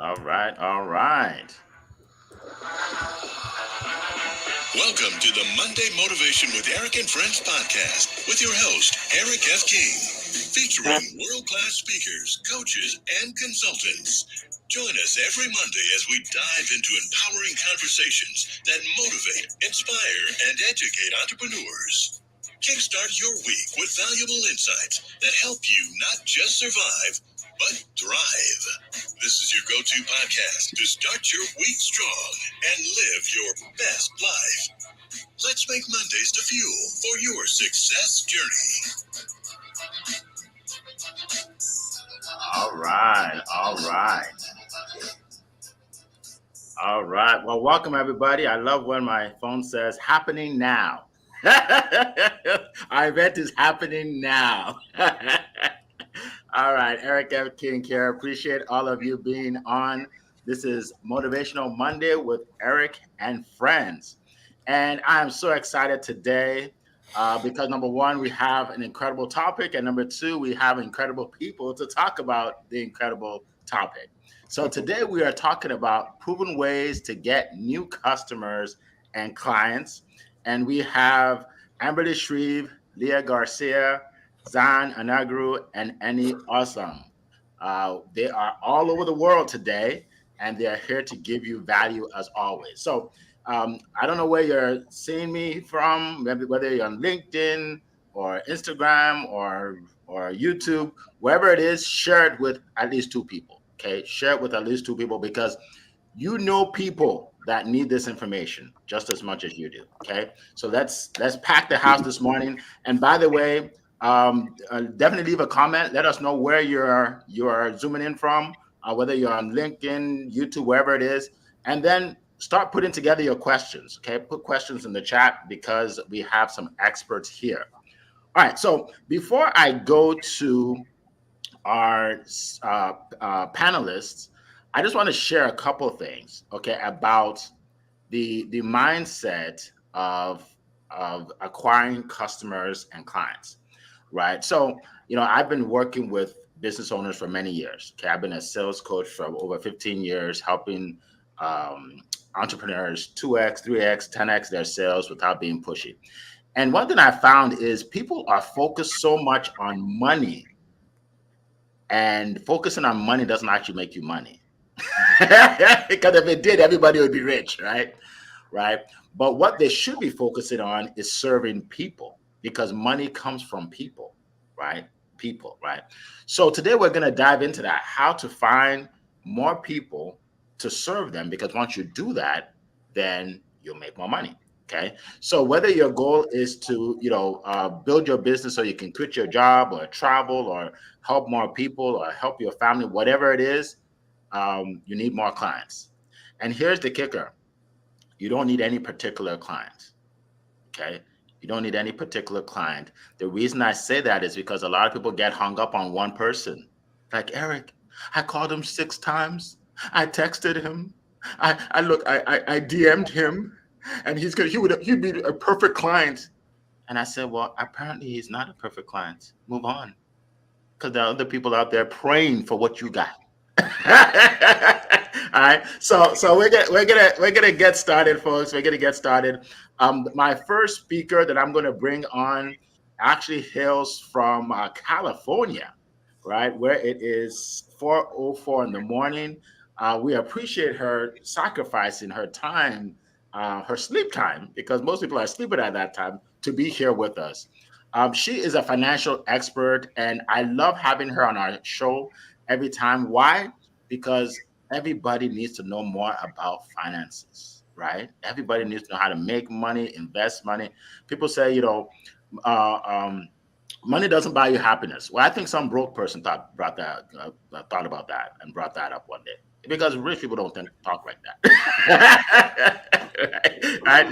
All right, all right. Welcome to the Monday Motivation with Eric and Friends podcast with your host, Eric F. King, featuring world class speakers, coaches, and consultants. Join us every Monday as we dive into empowering conversations that motivate, inspire, and educate entrepreneurs. Kickstart your week with valuable insights that help you not just survive, but thrive. This is your go to podcast to start your week strong and live your best life. Let's make Mondays the fuel for your success journey. All right, all right, all right. Well, welcome everybody. I love when my phone says happening now. Our event is happening now. All right, Eric F. King here. Appreciate all of you being on. This is Motivational Monday with Eric and Friends. And I'm so excited today because number one, we have an incredible topic. And number two, we have incredible people to talk about the incredible topic. So today we are talking about proven ways to get new customers and clients. And we have Amberly Shreve, Leah Garcia, Zan Anagru, and Annie Awesome. They are all over the world today, and they are here to give you value as always. So I don't know where you're seeing me from, maybe whether you're on LinkedIn or Instagram or YouTube, wherever it is, share it with at least two people. Okay, share it with at least two people because you know people that need this information just as much as you do. Okay, so let's pack the house this morning. And by the way, definitely leave a comment. Let us know where you're zooming in from, whether you're on LinkedIn, YouTube, wherever it is, and then start putting together your questions. Okay, put questions in the chat because we have some experts here. All right. So before I go to our panelists, I just want to share a couple things, okay, about the mindset of acquiring customers and clients, right? So, I've been working with business owners for many years. Okay, I've been a sales coach for over 15 years, helping um, entrepreneurs 2x, 3x, 10x their sales without being pushy. And one thing I found is people are focused so much on money, and focusing on money doesn't actually make you money. Because if it did, everybody would be rich, right? Right. But what they should be focusing on is serving people because money comes from people, right? People, right? So today we're going to dive into that, how to find more people to serve them, because once you do that, then you'll make more money. Okay. So whether your goal is to, build your business so you can quit your job or travel or help more people or help your family, whatever it is, you need more clients. And here's the kicker: you don't need any particular client. Okay. You don't need any particular client. The reason I say that is because a lot of people get hung up on one person. Like, Eric, I called him 6 times. I texted him. I DM'd him, and he'd be a perfect client. And I said, well, apparently he's not a perfect client. Move on, because there are other people out there praying for what you got. All right, so we're gonna get started, folks. We're gonna get started. My first speaker that I'm gonna bring on actually hails from California, right, where it is 4:04 in the morning. We appreciate her sacrificing her time, her sleep time, because most people are sleeping at that time, to be here with us. She is a financial expert, and I love having her on our show every time. Why? Because everybody needs to know more about finances, right? Everybody needs to know how to make money, invest money. People say, uh, um, money doesn't buy you happiness. Well, I think some broke person thought about that and brought that up one day, because rich people don't talk like that. Right?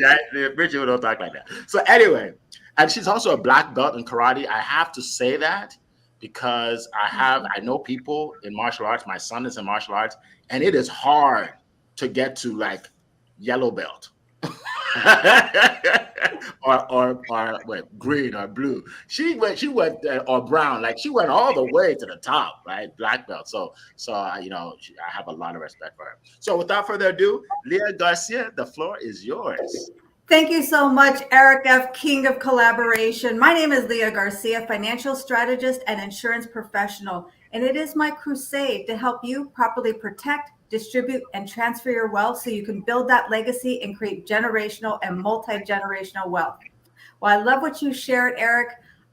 Rich people don't talk like that. So anyway, and she's also a black belt in karate. I have to say that because I know people in martial arts. My son is in martial arts, and it is hard to get to like yellow belt. or what, green or blue. She went or brown. Like she went all the way to the top, right? Black belt. So I have a lot of respect for her. So without further ado, Leah Garcia, the floor is yours. Thank you so much, Eric F., King of Collaboration. My name is Leah Garcia, financial strategist and insurance professional, and it is my crusade to help you properly protect, distribute, and transfer your wealth so you can build that legacy and create generational and multi-generational wealth. Well, I love what you shared, Eric.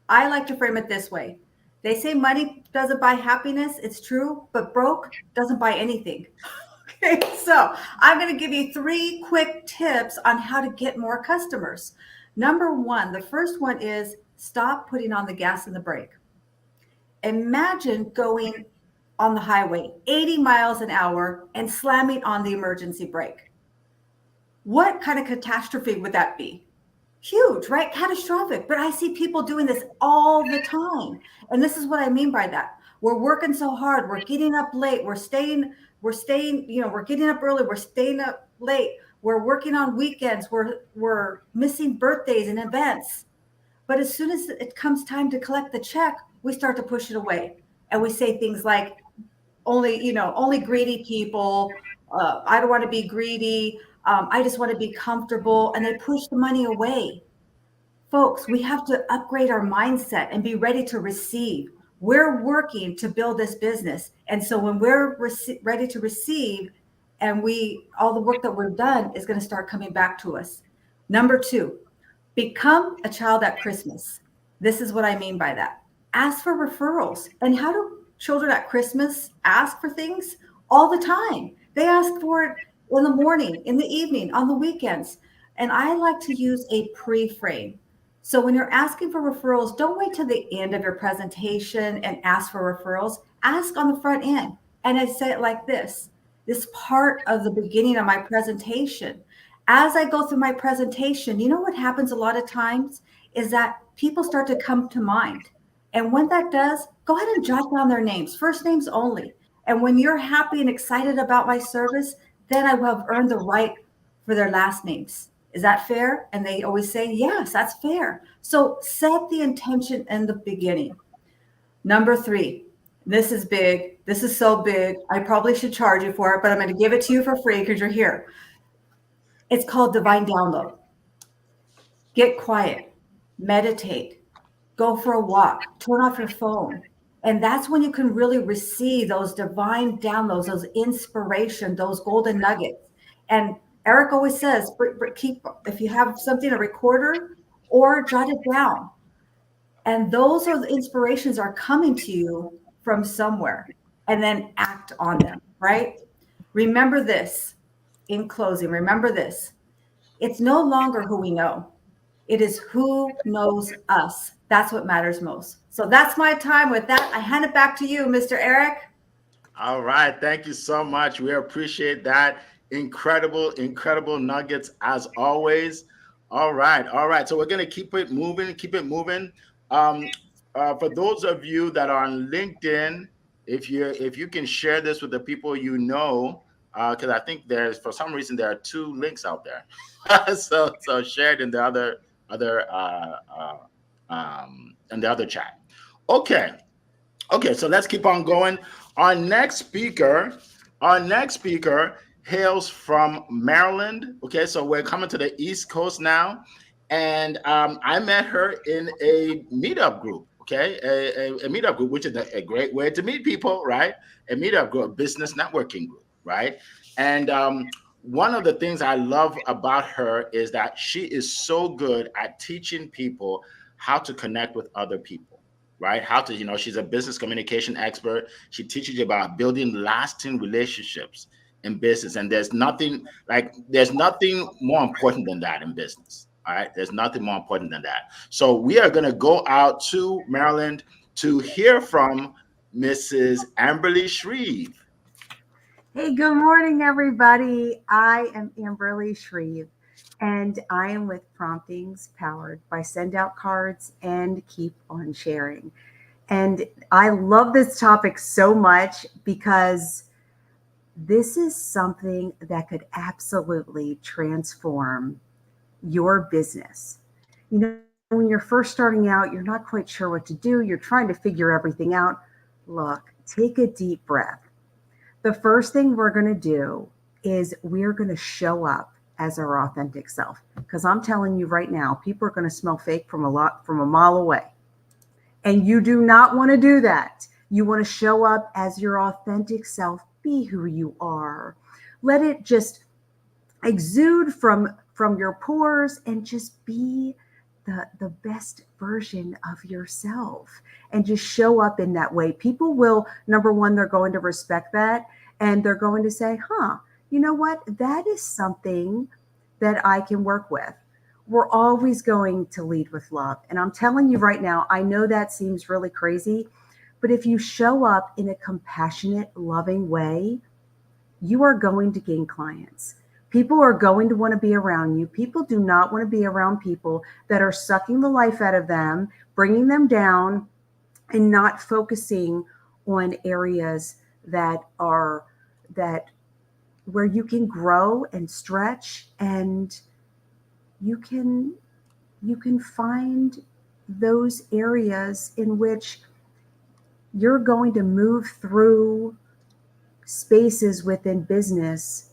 I like to frame it this way. They say money doesn't buy happiness. It's true, but broke doesn't buy anything. Okay, so I'm going to give you 3 quick tips on how to get more customers. Number 1, the first one is stop putting on the gas and the brake. Imagine going on the highway 80 miles an hour and slamming on the emergency brake. What kind of catastrophe would that be? Huge, right? Catastrophic. But I see people doing this all the time. And this is what I mean by that. We're working so hard. We're getting up late. We're getting up early. We're staying up late. We're working on weekends. We're missing birthdays and events. But as soon as it comes time to collect the check, we start to push it away. And we say things like, only greedy people. I don't want to be greedy. I just want to be comfortable. And they push the money away. Folks, we have to upgrade our mindset and be ready to receive. We're working to build this business. And so when we're ready to receive, and all the work that we've done is going to start coming back to us. Number 2, become a child at Christmas. This is what I mean by that. Ask for referrals. And how do children at Christmas ask for things? All the time. They ask for it in the morning, in the evening, on the weekends. And I like to use a pre-frame. So when you're asking for referrals, don't wait till the end of your presentation and ask for referrals. Ask on the front end. And I say it like this part of the beginning of my presentation. As I go through my presentation, you know what happens a lot of times is that people start to come to mind. And when that does, go ahead and jot down their names, first names only. And when you're happy and excited about my service, then I will have earned the right for their last names. Is that fair? And they always say, yes, that's fair. So set the intention in the beginning. Number 3, this is big. This is so big. I probably should charge you for it, but I'm going to give it to you for free because you're here. It's called divine download. Get quiet, meditate, go for a walk, turn off your phone. And that's when you can really receive those divine downloads, those inspiration, those golden nuggets. And Eric always says, if you have something, a recorder, or jot it down. And those are the inspirations are coming to you from somewhere, and then act on them, right? Remember this in closing. Remember this. It's no longer who we know. It is who knows us. That's what matters most. So that's my time. With that, I hand it back to you, Mr. Eric. All right. Thank you so much. We appreciate that. Incredible nuggets as always. All right. So we're going to keep it moving. For those of you that are on LinkedIn, if you can share this with the people you know, because I think for some reason there are 2 links out there. so share it in the other chat. Okay. So let's keep on going. Our next speaker hails from Maryland. Okay, so we're coming to the East Coast now, and I met her in a meetup group. Okay, a meetup group, which is a great way to meet people, right? A meetup group, a business networking group, right? And one of the things I love about her is that she is so good at teaching people how to connect with other people, right? How to, she's a business communication expert. She teaches you about building lasting relationships in business. And there's nothing more important than that in business. All right. There's nothing more important than that. So we are going to go out to Maryland to hear from Mrs. Amberly Shreve. Hey, good morning, everybody. I am Amberly Shreve, and I am with Promptings powered by Send Out Cards and Keep on Sharing. And I love this topic so much because this is something that could absolutely transform your business. You know, when you're first starting out, you're not quite sure what to do. You're trying to figure everything out. Look, take a deep breath. The first thing we're going to do is we're going to show up as our authentic self. Because I'm telling you right now, people are going to smell fake from a mile away. And you do not want to do that. You want to show up as your authentic self. Be who you are. Let it just exude from your pores and just be the best version of yourself, and just show up in that way. People will, number one, they're going to respect that, and they're going to say, you know what? That is something that I can work with. We're always going to lead with love. And I'm telling you right now, I know that seems really crazy, but if you show up in a compassionate, loving way, you are going to gain clients. People are going to want to be around you. People do not want to be around people that are sucking the life out of them, bringing them down, and not focusing on areas that where you can grow and stretch, and you can find those areas in which you're going to move through spaces within business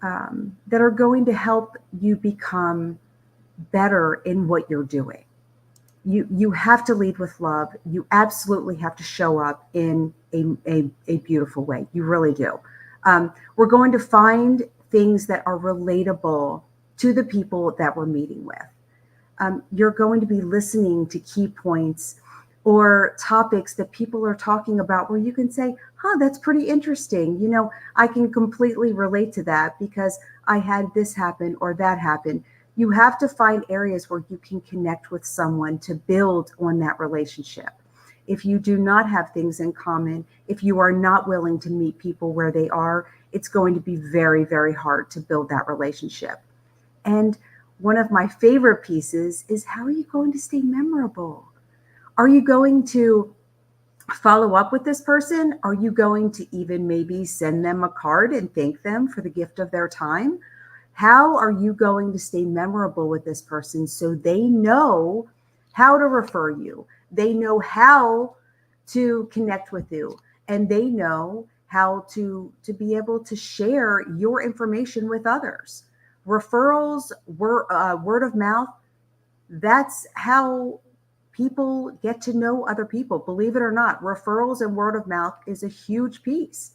that are going to help you become better in what you're doing. You have to lead with love. You absolutely have to show up in a beautiful way. You really do. We're going to find things that are relatable to the people that we're meeting with. You're going to be listening to key points or topics that people are talking about where you can say, that's pretty interesting. You know, I can completely relate to that because I had this happen or that happen. You have to find areas where you can connect with someone to build on that relationship. If you do not have things in common, if you are not willing to meet people where they are, it's going to be very, very hard to build that relationship. And one of my favorite pieces is, how are you going to stay memorable? Are you going to follow up with this person? Are you going to even maybe send them a card and thank them for the gift of their time? How are you going to stay memorable with this person so they know how to refer you? They know how to connect with you, and they know how to be able to share your information with others. Referrals, word of mouth, that's how people get to know other people. Believe it or not, referrals and word of mouth is a huge piece.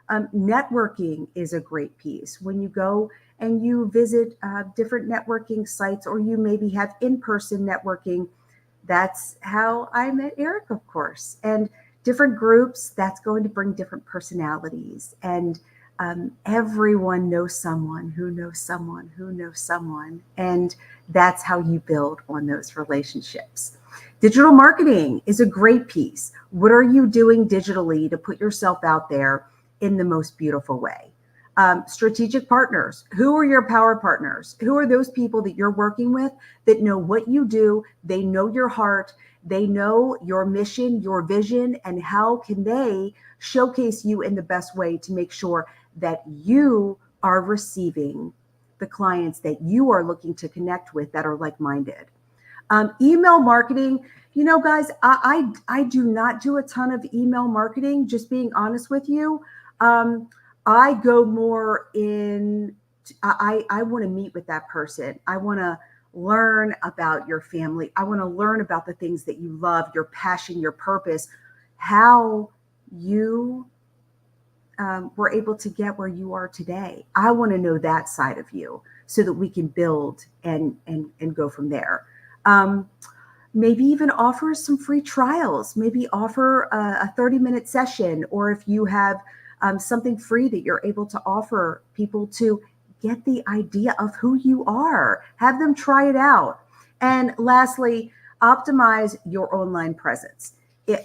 Networking is a great piece. When you go and you visit different networking sites, or you maybe have in-person networking, that's how I met Eric, of course. And different groups, that's going to bring different personalities. And everyone knows someone who knows someone who knows someone. And that's how you build on those relationships. Digital marketing is a great piece. What are you doing digitally to put yourself out there in the most beautiful way? Strategic partners. Who are your power partners? Who are those people that you're working with that know what you do? They know your heart. They know your mission, your vision, and how can they showcase you in the best way to make sure that you are receiving the clients that you are looking to connect with that are like-minded. Email marketing, you know, guys, I do not do a ton of email marketing, just being honest with you. I go more in, I want to meet with that person. I want to learn about your family. I want to learn about the things that you love, your passion, your purpose, how you were able to get where you are today. I want to know that side of you so that we can build and go from there. Maybe even offer some free trials, maybe offer a 30-minute session, or if you have something free that you're able to offer people to get the idea of who you are, have them try it out. And lastly, optimize your online presence.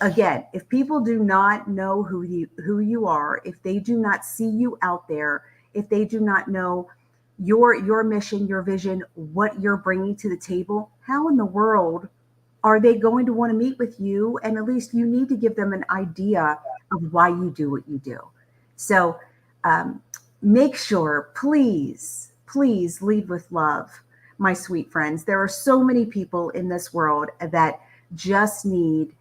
Again, if people do not know who you are, if they do not see you out there, if they do not know your mission, your vision, what you're bringing to the table, how in the world are they going to want to meet with you? And at least you need to give them an idea of why you do what you do. So make sure, please lead with love. my sweet friends. There are so many people in this world that just need,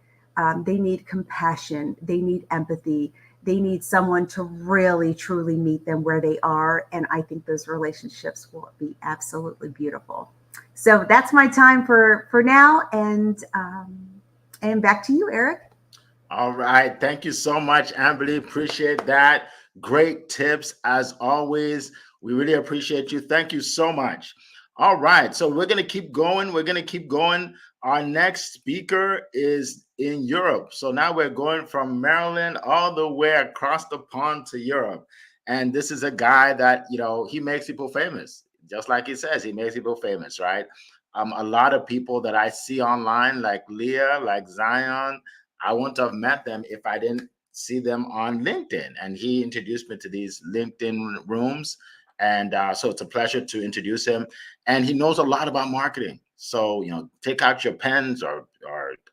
they need compassion. They need empathy. They need someone to really, truly meet them where they are. And I think those relationships will be absolutely beautiful. So that's my time for now. And back to you, Eric. All right. Thank you so much, Amberly. Appreciate that. Great tips as always. We really appreciate you. Thank you so much. All right. So we're going to keep going. Our next speaker is in Europe. So now we're going from Maryland all the way across the pond to Europe. And this is a guy that, he makes people famous. Just like he says, he makes people famous, right? A lot of people that I see online, like Leah, like Zion, I wouldn't have met them if I didn't see them on LinkedIn. And he introduced me to these LinkedIn rooms. And so it's a pleasure to introduce him. And he knows a lot about marketing. So, take out your pens or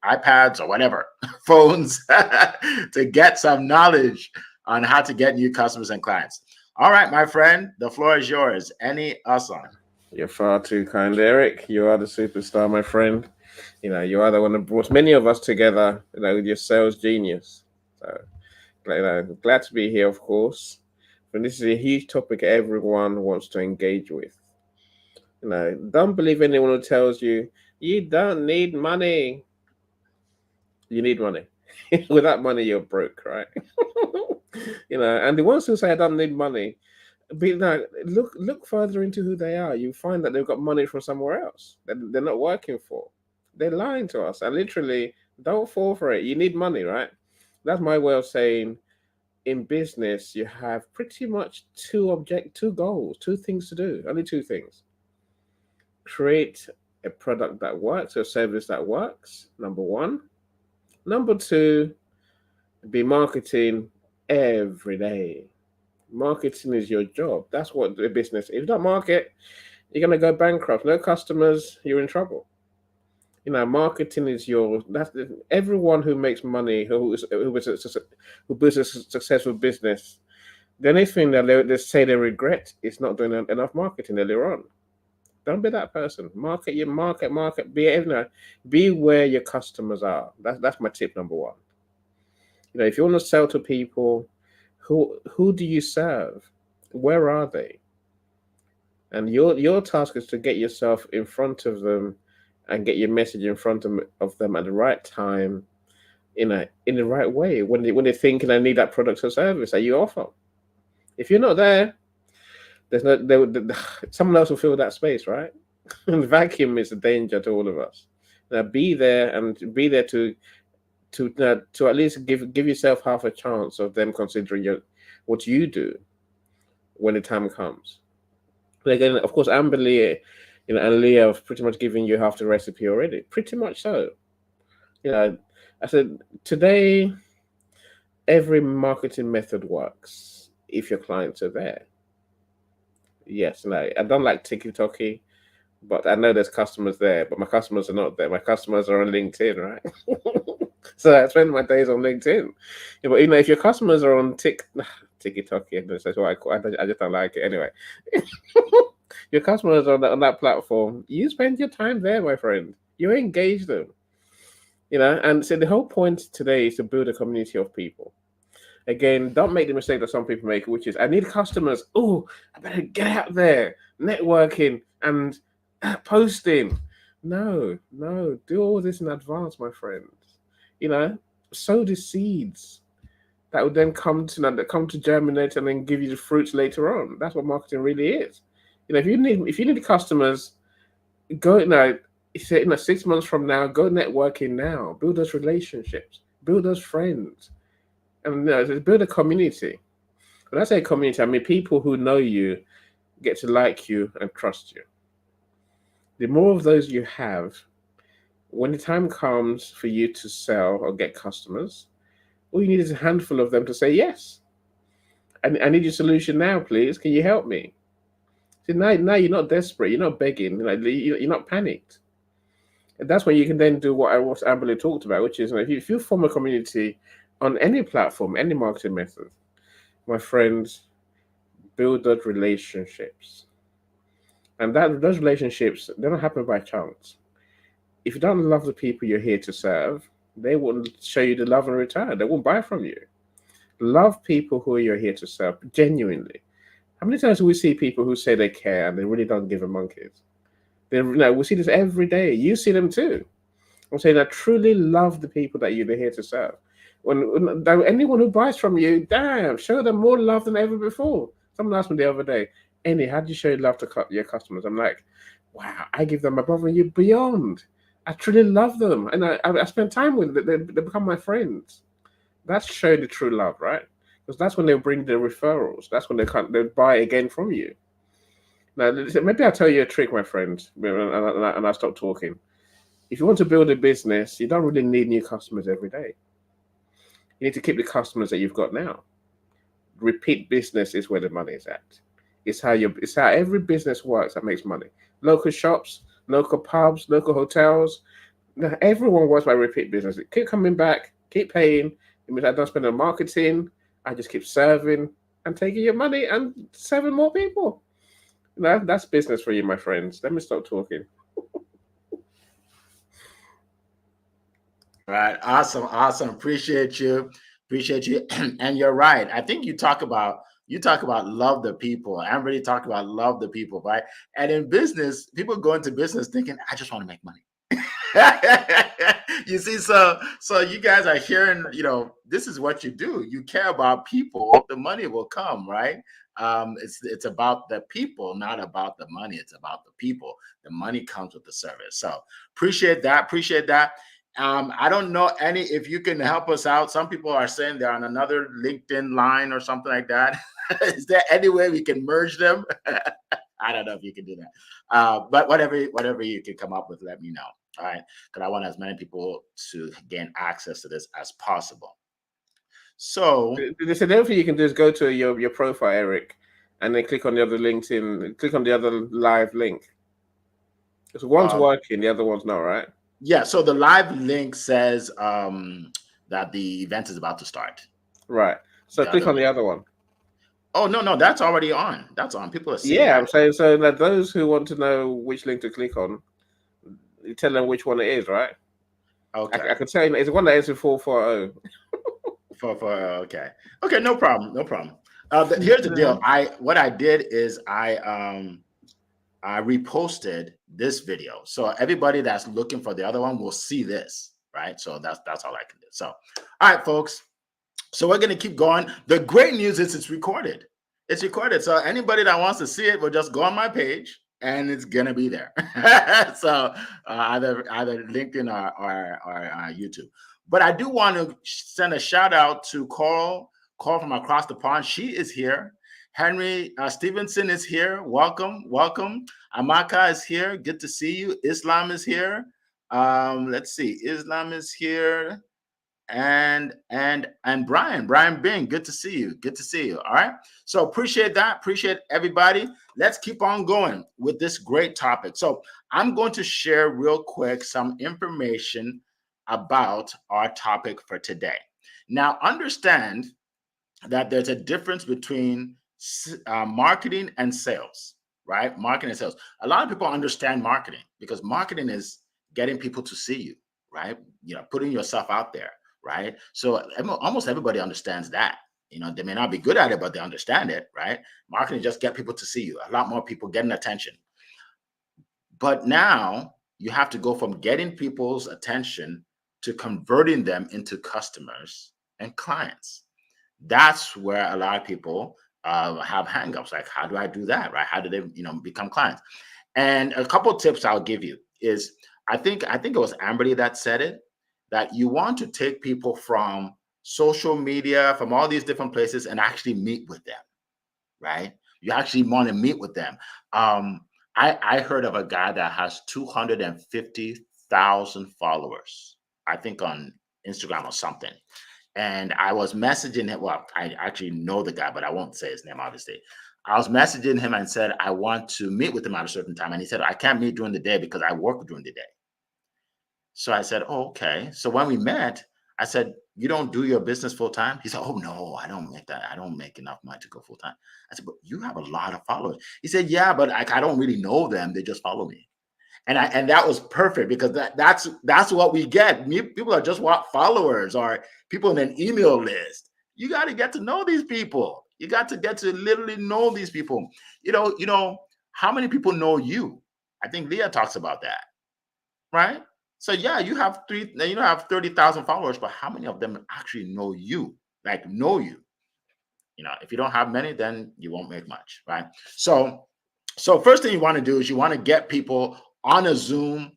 iPads or whatever, phones, to get some knowledge on how to get new customers and clients. All right, my friend, the floor is yours. Any Asan. You're far too kind, Eric. You are the superstar, my friend. You are the one that brought many of us together, with your sales genius. So, glad to be here, of course. And this is a huge topic everyone wants to engage with. Don't believe anyone who tells you don't need money. You need money. Without money, you're broke, right? And the ones who say I don't need money, look further into who they are. You find that they've got money from somewhere else that they're not working for. They're lying to us. And literally, don't fall for it. You need money, right? That's my way of saying, in business, you have pretty much two goals, two things to do. Only two things. Create a product that works, or a service that works, number one. Number two, be marketing every day. Marketing is your job. That's what the business is. If you don't market, you're going to go bankrupt. No customers, you're in trouble. Marketing is everyone who makes money, who builds a successful business. The only thing that they say they regret is not doing enough marketing earlier on. Don't be that person. Market. Be where your customers are. That's my tip number one. If you want to sell to people, who do you serve? Where are they? And your task is to get yourself in front of them and get your message in front of them at the right time, in the right way, when they're thinking I need that product or service that you offer. If you're not there, someone else will fill that space, right? And the vacuum is a danger to all of us. Now be there, and be there to at least give yourself half a chance of them considering what you do when the time comes. But again, of course, Amberly, and Leah have pretty much given you half the recipe already. Pretty much so. I said today, every marketing method works if your clients are there. Yes, I don't like TikTok-y, but I know there's customers there, but my customers are not there. My customers are on LinkedIn, right? So I spend my days on LinkedIn. But if your customers are on TikTok-y, that's what I just don't like it anyway. Your customers are on that platform. You spend your time there, my friend. You engage them. And so the whole point today is to build a community of people. Again, don't make the mistake that some people make, which is, I need customers. Oh, I better get out there, networking and posting. No, do all this in advance, my friends. Sow the seeds that would then come to germinate and then give you the fruits later on. That's what marketing really is. If you need customers, go now. 6 months from now, go networking now. Build those relationships. Build those friends. And build a community. When I say community, I mean people who know you, get to like you and trust you. The more of those you have, when the time comes for you to sell or get customers, all you need is a handful of them to say yes. I need your solution now, please. Can you help me? See, now you're not desperate. You're not begging. You're not panicked. And that's when you can then do what Amberly talked about, which is if you form a community on any platform, any marketing method, my friends, build those relationships. And those relationships, they don't happen by chance. If you don't love the people you're here to serve, they wouldn't show you the love in return. They won't buy from you. Love people who you're here to serve genuinely. How many times do we see people who say they care and they really don't give a monkey's? We see this every day. You see them too. I'm saying I truly love the people that you're here to serve. When anyone who buys from you, damn, show them more love than ever before. Someone asked me the other day, Andy, how do you show love to your customers? I'm like, wow, I give them above and beyond. I truly love them, and I spend time with them. They become my friends. That's showing the true love, right? Because that's when they bring the referrals. That's when they buy again from you. Now, maybe I'll tell you a trick, my friend, and I'll stop talking. If you want to build a business, you don't really need new customers every day. You need to keep the customers that you've got now. Repeat business is where the money is at. It's how every business works that makes money. Local shops, local pubs, local hotels. Everyone works by repeat business. Keep coming back, keep paying. It means I don't spend on marketing. I just keep serving and taking your money and serving more people. That's business for you, my friends. Let me stop talking. All right. Awesome. Appreciate you. And you're right. I think you talk about love the people. I'm really talking about love the people, right? And in business, people go into business thinking, I just want to make money. You see, so you guys are hearing, this is what you do. You care about people, the money will come, right? It's about the people, not about the money. It's about the people. The money comes with the service. So appreciate that. I don't know if you can help us out. Some people are saying they're on another LinkedIn line or something like that. Is there any way we can merge them? I don't know if you can do that. But whatever you can come up with, let me know. All right. Because I want as many people to gain access to this as possible. So the other thing you can do is go to your profile, Eric, and then click on the other LinkedIn, click on the other live link. So one's working, the other one's not, right? Yeah, so the live link says that the event is about to start. Right. So click on the other one. Oh, no, that's already on. That's on. People are seeing that. I'm saying so that those who want to know which link to click on, you tell them which one it is, right? Okay. I can tell you, it's the one that ends with 440. 440, okay, no problem. Here's the deal. What I did is I reposted this video, so everybody that's looking for the other one will see this, right? So that's all I can do. So, all right, folks. So we're gonna keep going. The great news is it's recorded. It's recorded. So anybody that wants to see it will just go on my page, and it's gonna be there. So either LinkedIn or YouTube. But I do want to send a shout out to Coral from across the pond. She is here. Henry Stevenson is here. Welcome. Amaka is here. Good to see you. Islam is here. Let's see. Islam is here. And Brian Bing, good to see you. All right. So appreciate that. Appreciate everybody. Let's keep on going with this great topic. So I'm going to share real quick some information about our topic for today. Now, understand that there's a difference between marketing and sales, right? Marketing and sales. A lot of people understand marketing because marketing is getting people to see you, right? Putting yourself out there, right? So almost everybody understands that. They may not be good at it, but they understand it, right? Marketing just get people to see you. A lot more people getting attention. But now you have to go from getting people's attention to converting them into customers and clients. That's where a lot of people have hangups. Like, how do I do that, right? How do they, become clients? And a couple of tips I'll give you is, I think it was Amberly that said it, that you want to take people from social media, from all these different places, and actually meet with them, right? You actually want to meet with them. I heard of a guy that has 250,000 followers, I think on Instagram or something. And I was messaging him. Well, I actually know the guy, but I won't say his name, obviously. I was messaging him and said, I want to meet with him at a certain time. And he said, I can't meet during the day because I work during the day. So I said, oh, okay. So when we met, I said, you don't do your business full time? He said, oh no, I don't make that. I don't make enough money to go full time. I said, but you have a lot of followers. He said, yeah, but I don't really know them. They just follow me. And that was perfect because that's what we get. People are just what followers or people in an email list. You got to get to know these people. You got to get to literally know these people. You know, how many people know you? I think Leah talks about that, right? So yeah, you have 30,000 followers, but how many of them actually know you? Like know you? You know, if you don't have many, then you won't make much, right? So first thing you want to do is you want to get people on a Zoom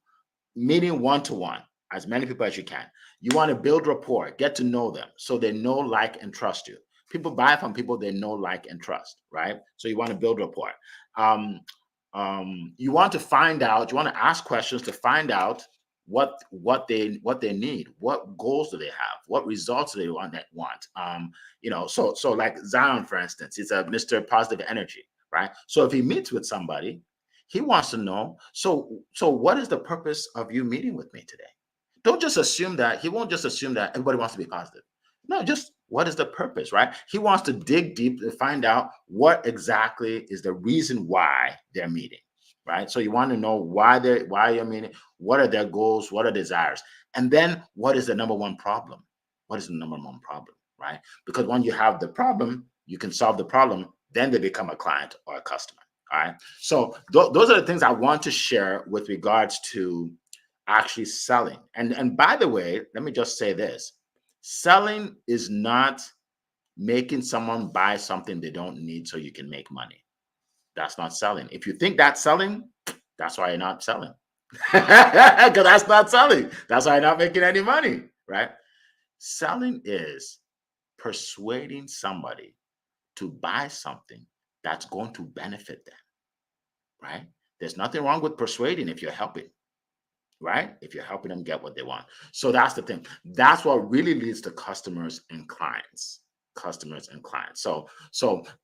meeting one-to-one, as many people as you can. You want to build rapport, get to know them so they know, like, and trust you. People buy from people they know, like, and trust, right? So you want to build rapport. You want to find out, you want to ask questions to find out what they need, what goals do they have, what results do they want. You know, so like Zion, for instance, he's a Mr. Positive Energy, right? So if he meets with somebody, he wants to know, so what is the purpose of you meeting with me today? Don't just assume that. He won't just assume that everybody wants to be positive. No, just what is the purpose, right? He wants to dig deep and find out what exactly is the reason why they're meeting, right? So you want to know why you're meeting, what are their goals, what are desires, and then what is the number one problem? What is the number one problem, right? Because when you have the problem, you can solve the problem, then they become a client or a customer. All right. So those are the things I want to share with regards to actually selling. And by the way, let me just say this. Selling is not making someone buy something they don't need so you can make money. That's not selling. If you think that's selling, that's why you're not selling. Because that's not selling. That's why you're not making any money, right? Selling is persuading somebody to buy something that's going to benefit them, right? There's nothing wrong with persuading if you're helping, right? If you're helping them get what they want. So that's the thing. That's what really leads to customers and clients. So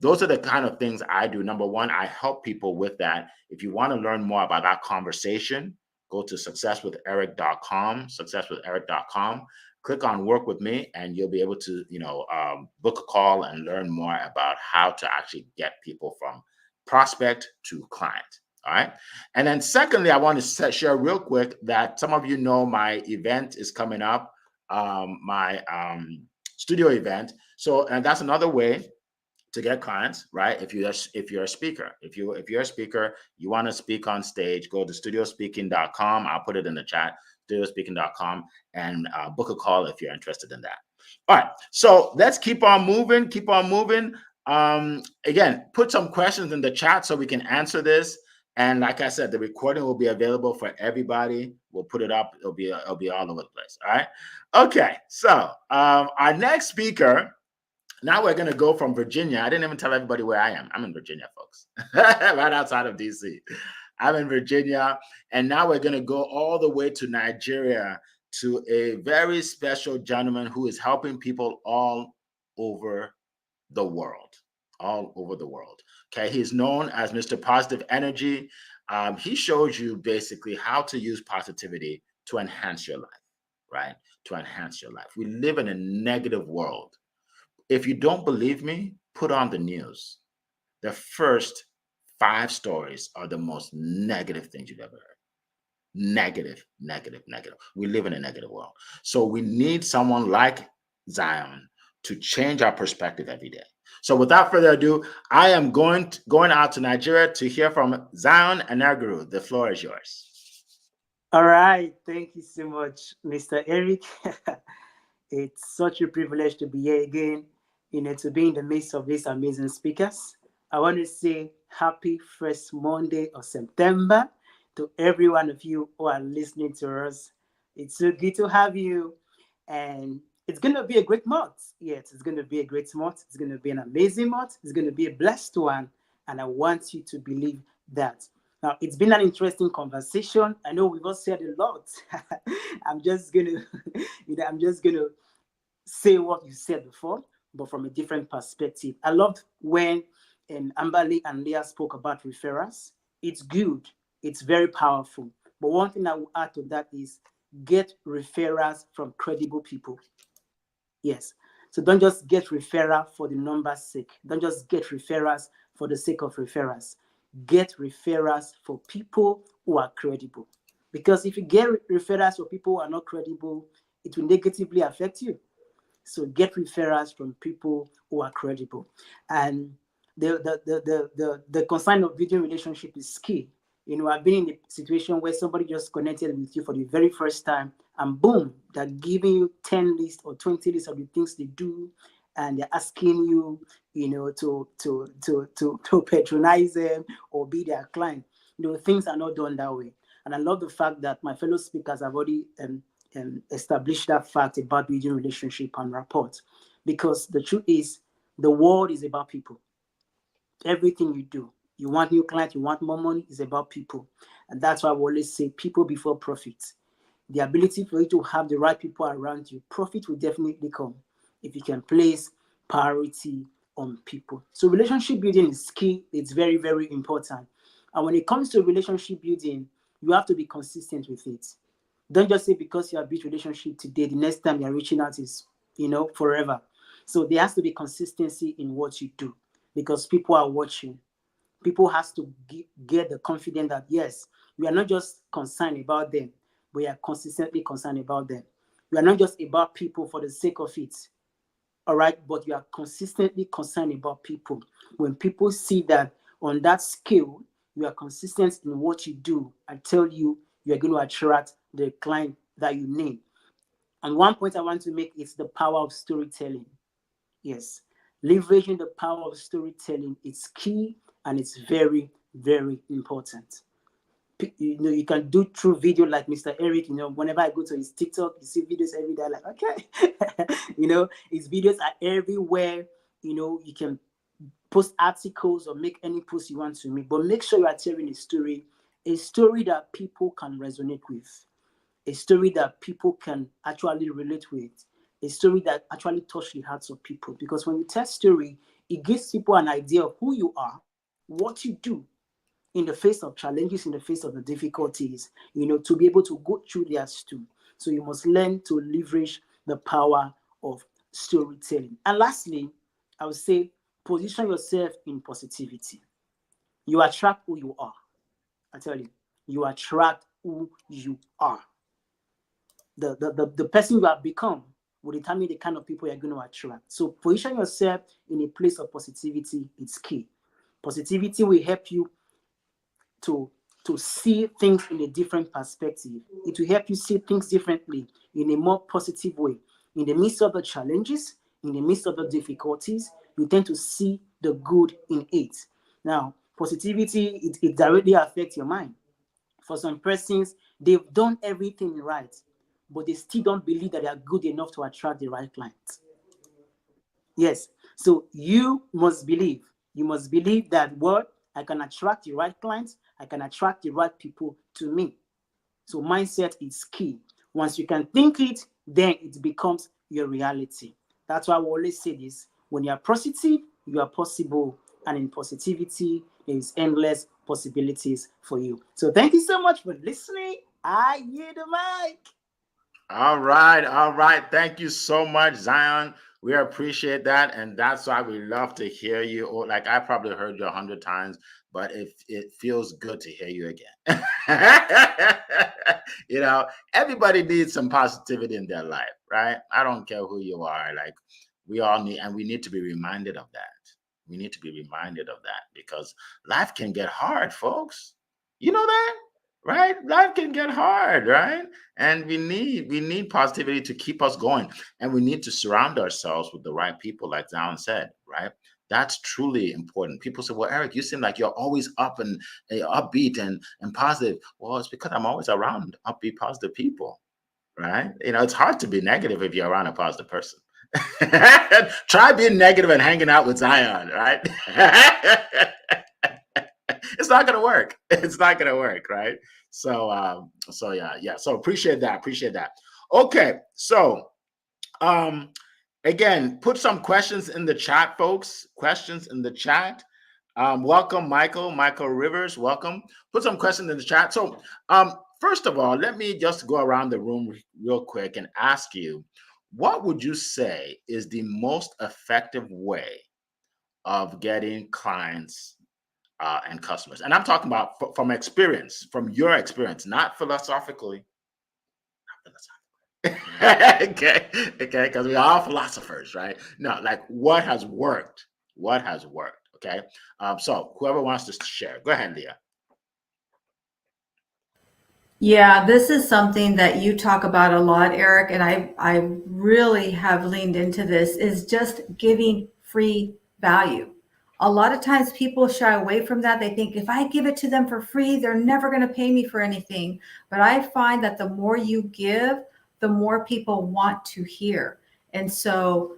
those are the kind of things I do. Number one, I help people with that. If you want to learn more about that conversation, go to successwitheric.com, click on work with me, and you'll be able to, book a call and learn more about how to actually get people from prospect to client. All right. And then secondly, I want to share real quick that some of you know my event is coming up, my studio event. So, and that's another way to get clients, right? If you're a speaker, if you're a speaker, you want to speak on stage, go to studiospeaking.com. I'll put it in the chat, studiospeaking.com, and book a call if you're interested in that. All right. So let's keep on moving. Again, put some questions in the chat so we can answer this. And like I said, the recording will be available for everybody. We'll put it up. It'll be all over the place. All right. Okay. So our next speaker, now we're going to go from Virginia. I didn't even tell everybody where I am. I'm in Virginia, folks, right outside of DC. I'm in Virginia. And now we're going to go all the way to Nigeria to a very special gentleman who is helping people all over the world. Okay, he's known as Mr. Positive Energy. He shows you basically how to use positivity to enhance your life, right? To enhance your life. We live in a negative world. If you don't believe me, put on the news. The first 5 stories are the most negative things you've ever heard. Negative. We live in a negative world. So we need someone like Zion to change our perspective every day. So without further ado, I am going out to Nigeria to hear from Zion Anaguru. The floor is yours. All right. Thank you so much, Mr. Eric. It's such a privilege to be here again, to be in the midst of these amazing speakers. I want to say happy first Monday of September to every one of you who are listening to us. It's so good to have you. And it's going to be a great month. Yes, it's going to be a great month. It's going to be an amazing month. It's going to be a blessed one. And I want you to believe that. Now, it's been an interesting conversation. I know we've all said a lot. I'm just going to say what you said before, but from a different perspective. I loved when Amberly and Leah spoke about referrals. It's good. It's very powerful. But one thing I will add to that is get referrals from credible people. Yes. So don't just get referral for the number's sake. Don't just get referrals for the sake of referrals. Get referrals for people who are credible. Because if you get referrals for people who are not credible, it will negatively affect you. So get referrals from people who are credible. And the concern of building relationship is key. I've been in a situation where somebody just connected with you for the very first time, and boom, they're giving you 10 lists or 20 lists of the things they do, and they're asking you, to patronize them or be their client. Things are not done that way. And I love the fact that my fellow speakers have already establish that fact about building relationship and rapport, because the truth is the world is about people. Everything you do, you want new clients, you want more money, is about people. And that's why I always say people before profit. The ability for you to have the right people around you, profit will definitely come if you can place priority on people. So relationship building is key. It's very, very important. And when it comes to relationship building, you have to be consistent with it. Don't just say because you have built relationship today, the next time you're reaching out is, forever. So there has to be consistency in what you do, because people are watching. People has to get the confidence that, yes, we are not just concerned about them, we are consistently concerned about them. We are not just about people for the sake of it, all right? But you are consistently concerned about people. When people see that on that scale, you are consistent in what you do, I tell you, you're going to attract the client that you need. And one point I want to make is the power of storytelling. Yes, leveraging the power of storytelling is key, and it's very, very important. You can do through video like Mr. Eric. Whenever I go to his TikTok, you see videos every day. Like, okay, his videos are everywhere. You can post articles or make any post you want to make, but make sure you are telling a story that people can resonate with, a story that people can actually relate with, a story that actually touches the hearts of people. Because when you tell story, it gives people an idea of who you are, what you do in the face of challenges, in the face of the difficulties, to be able to go through their story. So you must learn to leverage the power of storytelling. And lastly, I would say position yourself in positivity. You attract who you are. I tell you, you attract who you are. The person you have become will determine the kind of people you're going to attract. So position yourself in a place of positivity is key. Positivity will help you to see things in a different perspective. It will help you see things differently in a more positive way. In the midst of the challenges, in the midst of the difficulties, you tend to see the good in it. Now, positivity, it directly affects your mind. For some persons, they've done everything right, but they still don't believe that they are good enough to attract the right clients. Yes. So you must believe that what I can attract the right clients, I can attract the right people to me. So mindset is key. Once you can think it, then it becomes your reality. That's why I always say this. When you are positive, you are possible. And in positivity, there is endless possibilities for you. So thank you so much for listening. I yield the mic. All right. Thank you so much, Zion. We appreciate that, and that's why we love to hear you. Or like I probably heard you 100 times, but it feels good to hear you again. Everybody needs some positivity in their life, right? I don't care who you are. Like we all need, and we need to be reminded of that. We need to be reminded of that because life can get hard, folks. You know that? Right? Life can get hard, right? And we need positivity to keep us going. And we need to surround ourselves with the right people, like Zion said, right? That's truly important. People say, well, Eric, you seem like you're always up and upbeat and positive. Well, it's because I'm always around upbeat, positive people, right? It's hard to be negative if you're around a positive person. Try being negative and hanging out with Zion, right? It's not gonna work. It's not gonna work, right? So yeah. So appreciate that. Okay, so again, put some questions in the chat, folks. Questions in the chat. Welcome, Michael Rivers. Welcome. Put some questions in the chat. So first of all, let me just go around the room real quick and ask you, what would you say is the most effective way of getting clients and customers? And I'm talking about from experience, from your experience, not philosophically. Okay, because we are all philosophers, right? No, like what has worked? What has worked? Okay. So whoever wants to share, go ahead, Leah. Yeah, this is something that you talk about a lot, Eric, and I really have leaned into this, is just giving free value. A lot of times people shy away from that. They think if I give it to them for free, they're never going to pay me for anything. But I find that the more you give, the more people want to hear. And so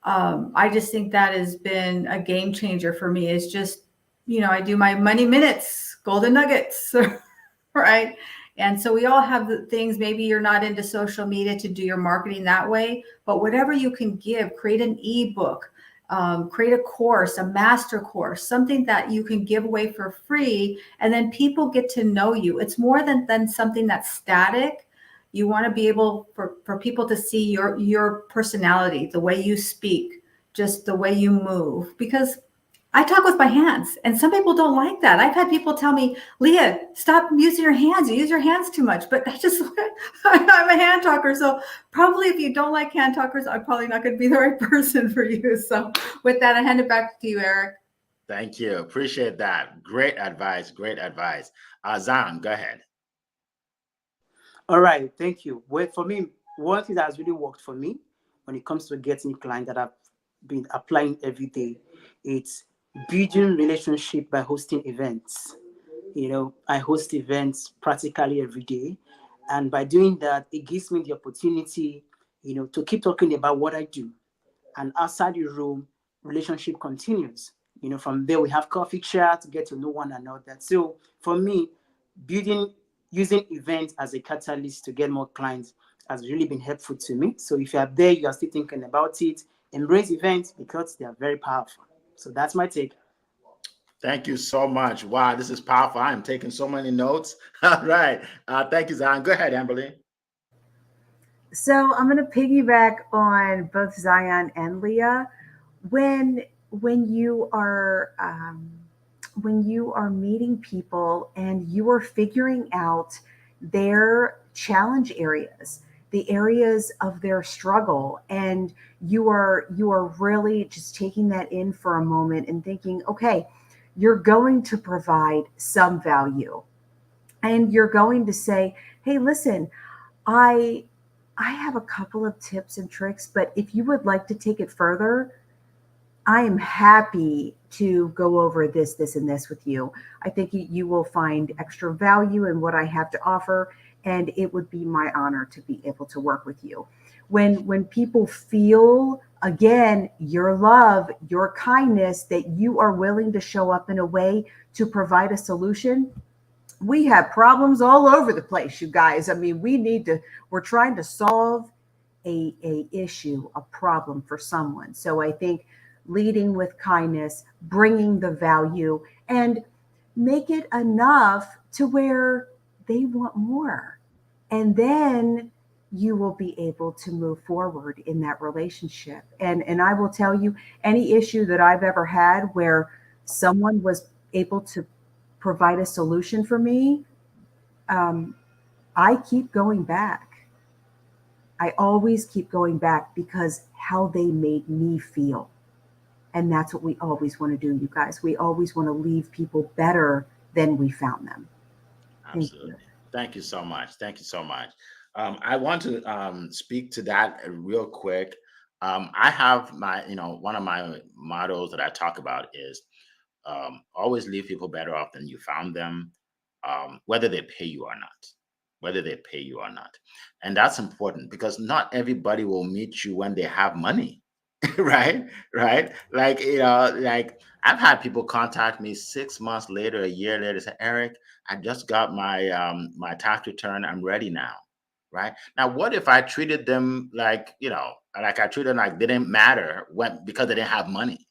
I just think that has been a game changer for me. It's just, I do my money minutes, golden nuggets, right? And so we all have the things. Maybe you're not into social media to do your marketing that way, but whatever you can give, create an ebook, create a course, a master course, something that you can give away for free. And then people get to know you. It's more than something that's static. You want to be able for people to see your personality, the way you speak, just the way you move, because I talk with my hands, and some people don't like that. I've had people tell me, Leah, stop using your hands. You use your hands too much. But I'm a hand talker. So probably if you don't like hand talkers, I'm probably not going to be the right person for you. So with that, I hand it back to you, Eric. Thank you. Appreciate that. Great advice. Great advice. Zan, go ahead. All right, thank you. Well, for me, one thing that has really worked for me when it comes to getting clients that I've been applying every day, it's building relationship by hosting events. I host events practically every day. And by doing that, it gives me the opportunity, to keep talking about what I do. And outside the room, relationship continues. From there, we have coffee chat, get to know one another. So for me, using events as a catalyst to get more clients has really been helpful to me. So if you are there, you are still thinking about it, embrace events because they are very powerful. So that's my take. Thank you so much. Wow, this is powerful. I am taking so many notes. All right. Thank you, Zion. Go ahead, Amberly. So I'm going to piggyback on both Zion and Leah. When you are meeting people and you are figuring out their challenge areas, the areas of their struggle, and you are really just taking that in for a moment and thinking, okay, you're going to provide some value, and you're going to say, hey, listen, I have a couple of tips and tricks, but if you would like to take it further, I am happy to go over this, and this with you. I think you will find extra value in what I have to offer, and it would be my honor to be able to work with you. When people feel, again, your love, your kindness, that you are willing to show up in a way to provide a solution. We have problems all over the place, you guys. I mean, we're trying to solve a issue, a problem for someone. So I think leading with kindness, bringing the value, and make it enough to where they want more. And then you will be able to move forward in that relationship. And I will tell you, any issue that I've ever had where someone was able to provide a solution for me, I keep going back. I always keep going back because how they made me feel. And that's what we always want to do, you guys. We always want to leave people better than we found them. Absolutely. Thank you so much. Thank you so much. I want to speak to that real quick. I have one of my mottos that I talk about is always leave people better off than you found them, whether they pay you or not. Whether they pay you or not. And that's important because not everybody will meet you when they have money. Right. Like, like I've had people contact me 6 months later, a year later, say, Eric, I just got my tax return. I'm ready now. Right. Now, what if I treated them like I treated them like they didn't matter because they didn't have money?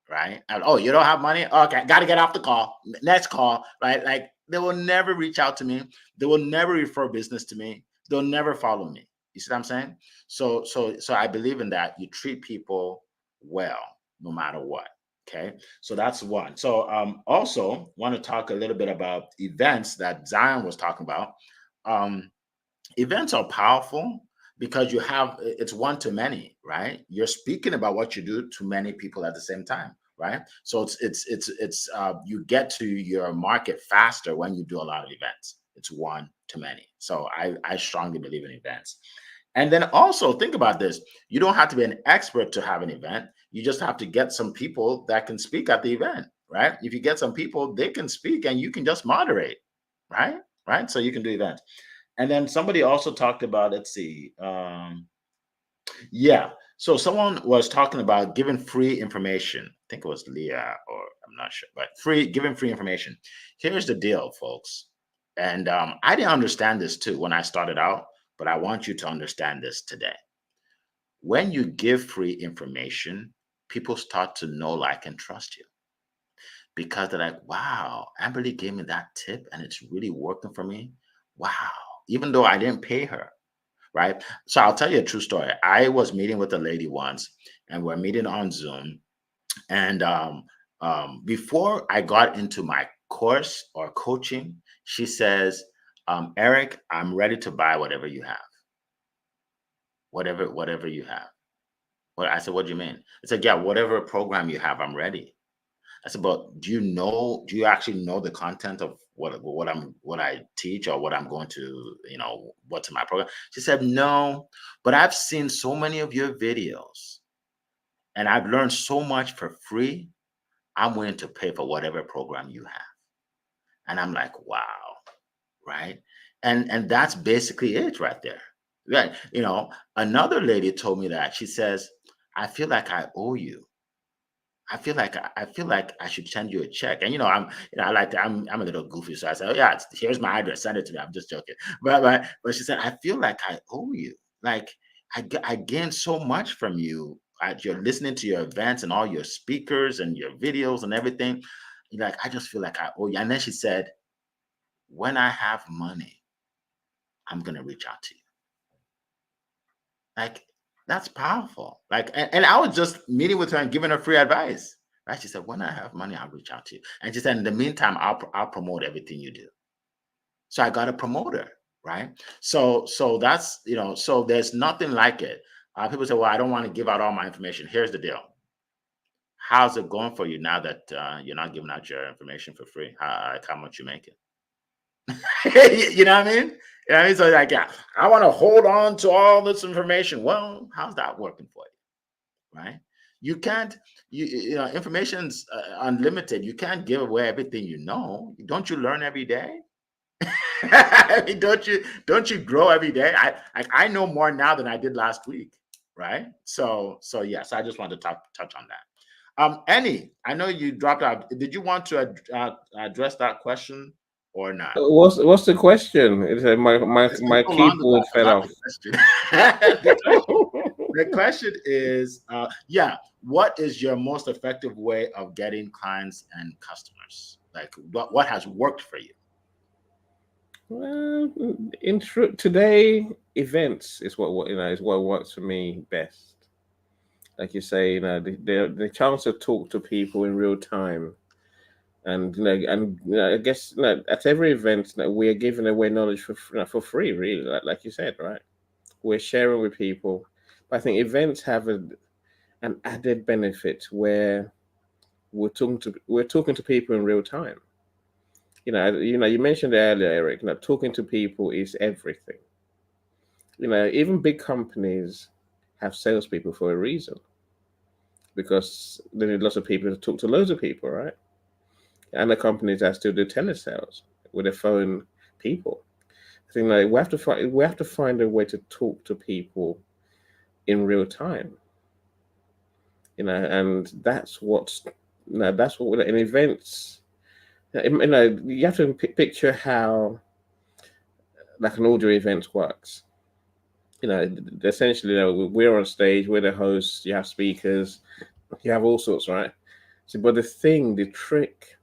Right. And, oh, you don't have money? Okay, got to get off the call. Next call. Right. Like they will never reach out to me. They will never refer business to me. They'll never follow me. You see what I'm saying? So I believe in that. You treat people well, no matter what. Okay, so that's one. So also want to talk a little bit about events that Zion was talking about. Um, Events are powerful because you have it's one to many, right? You're speaking about what you do to many people at the same time, right? So it's you get to your market faster when you do a lot of events. It's one to many. So I strongly believe in events. And then also think about this. You don't have to be an expert to have an event. You just have to get some people that can speak at the event, right? If you get some people, they can speak and you can just moderate, right? Right. So you can do events. And then somebody also talked about, let's see, yeah. So someone was talking about giving free information. I think it was Leah, or I'm not sure, but giving free information. Here's the deal, folks. And I didn't understand this too when I started out, but I want you to understand this today. When you give free information, people start to know, like, and trust you because they're like, wow, Amberly gave me that tip and it's really working for me. Wow. Even though I didn't pay her. Right. So I'll tell you a true story. I was meeting with a lady once and we're meeting on Zoom. And before I got into my course or coaching, she says, Eric, I'm ready to buy whatever you have. Whatever you have. Well, I said, what do you mean? I said, yeah, whatever program you have, I'm ready. I said, but do you actually know the content of what I teach or what I'm going to, what's in my program? She said, no, but I've seen so many of your videos and I've learned so much for free. I'm willing to pay for whatever program you have. And I'm like, wow, right? And that's basically it right there. Right. Another lady told me that. She says, I feel like I owe you. I feel like I should send you a check. And I'm a little goofy, so I said, oh yeah, here's my address, send it to me. I'm just joking. But she said, I feel like I owe you. Like I gained so much from you. You're listening to your events and all your speakers and your videos and everything. Like, I just feel like I owe you. And then she said, when I have money, I'm gonna reach out to you. Like, that's powerful. Like, and I was just meeting with her and giving her free advice. Right? She said, when I have money, I'll reach out to you. And she said, in the meantime, I'll promote everything you do. So I got a promoter, right? So that's, so there's nothing like it. People say, well, I don't want to give out all my information. Here's the deal. How's it going for you now that you're not giving out your information for free? How much you make it? You know what I mean? So like, yeah, I want to hold on to all this information. Well, how's that working for you? Right? You can't. Information's unlimited. You can't give away everything you know. Don't you learn every day? I mean, don't you grow every day? I know more now than I did last week. Right? So yes, I just wanted to touch on that. Annie, I know you dropped out. Did you want to address that question or not? What's the question? It's my keyboard fell off. The question is, what is your most effective way of getting clients and customers? Like, what has worked for you? Well, in truth, today events is what is what works for me best. Like you say, the chance to talk to people in real time. And I guess at every event we are giving away knowledge for free, really, like you said, right? We're sharing with people. But I think events have an added benefit where we're talking to people in real time. You mentioned earlier, Eric. Talking to people is everything. Even big companies have salespeople for a reason, because they need lots of people to talk to loads of people, right? And the companies that still do telesales with their phone people. I think we have to find a way to talk to people in real time. And that's what in events. You have to picture how like an audio event works. Essentially, we're on stage, we're the hosts, you have speakers, you have all sorts, right? So, but the trick